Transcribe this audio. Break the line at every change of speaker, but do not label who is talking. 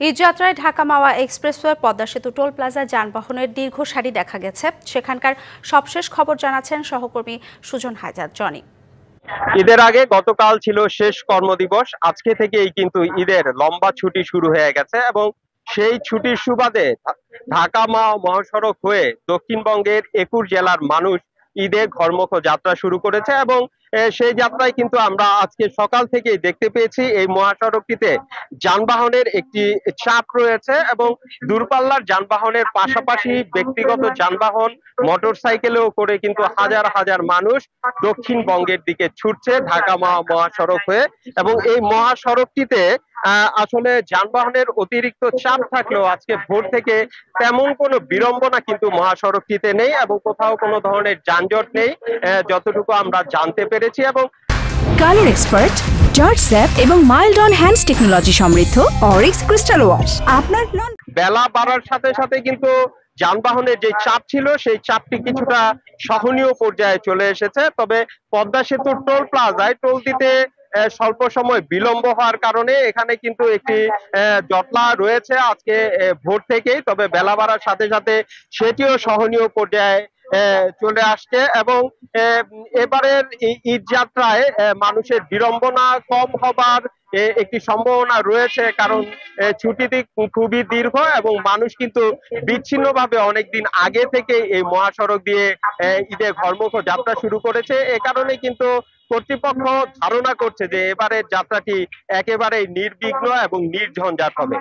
ঈদযাত্রায় ঢাকা মাওয়া expressway Padma সেতু toll প্লাজায় যানবাহনের দীর্ঘ সারি দেখা গেছে। সেখানকার সবশেষ খবর জানাচ্ছেন সহকর্মী সুজন হায়দার জনি।
ঈদের আগে গতকাল ছিল শেষ কর্মদিবস। আজকে থেকেই কিন্তু ঈদের লম্বা ছুটি শুরু হয়ে গেছে এবং সেই ছুটির সুবাদে ঢাকা মহাসড়ক হয়ে দক্ষিণবঙ্গের 21 জেলার মানুষ ঈদে ঘরমুখ যাত্রা শুরু করেছে এবং সেই যাত্রায় কিন্তু আমরা আজকে সকাল থেকেই দেখতে পেয়েছি এই মহাসড়কটিতে যানবাহনের একটি চাপ রয়েছে এবং দূরপাল্লার যানবাহনের পাশাপাশি ব্যক্তিগত যানবাহন মোটরসাইকেলেও করে কিন্তু হাজার হাজার মানুষ দক্ষিণবঙ্গের দিকে ছুটছে ঢাকা মহাসড়ক হয়ে। এবং এই মহাসড়কটিতে আসলে যানবাহনের অতিরিক্ত চাপ থাকলেও আজকে ভোর থেকে তেমন কোনো বিড়ম্বনা কিন্তু মহাসড়কটিতে নেই এবং কোথাও কোনো ধরনের যানজট নেই যতটুকু আমরা জানতে পেরেছি। এবং
কালার এক্সপার্ট, জর্জ স্যাপ এবং মাইল্ড অন হ্যান্ডস টেকনোলজি সমৃদ্ধ অরিক্স ক্রিস্টাল ওয়াশ আপনার
বেলা বাড়ার সাথে সাথে কিন্তু যানবাহনের যে চাপ ছিল সেই চাপটি কিছুটা সহনীয় পর্যায়ে চলে এসেছে। তবে পদ্মা সেতুর টোল প্লাজায় টোল দিতে স্বল্প সময় বিলম্ব হওয়ার কারণে এখানে কিন্তু একটি জটলা রয়েছে আজকে ভোর থেকেই। তবে বেলা বাড়ার সাথে সাথে সেটিও সহনীয় পর্যায়ে চলে আসছে এবং এবারের ঈদ যাত্রায় মানুষের বিড়ম্বনা কম হবার একটি সম্ভাবনা রয়েছে, কারণ ছুটিটি খুবই দীর্ঘ এবং মানুষ কিন্তু বিচ্ছিন্নভাবে অনেকদিন আগে থেকে এই মহাসড়ক দিয়ে ঈদে ঘরমুখ যাত্রা শুরু করেছে। এ কারণে কিন্তু কর্তৃপক্ষ ধারণা করছে যে এবারের যাত্রাটি একেবারে নির্বিঘ্ন এবং নির্ঝঞ্ঝাট হবে।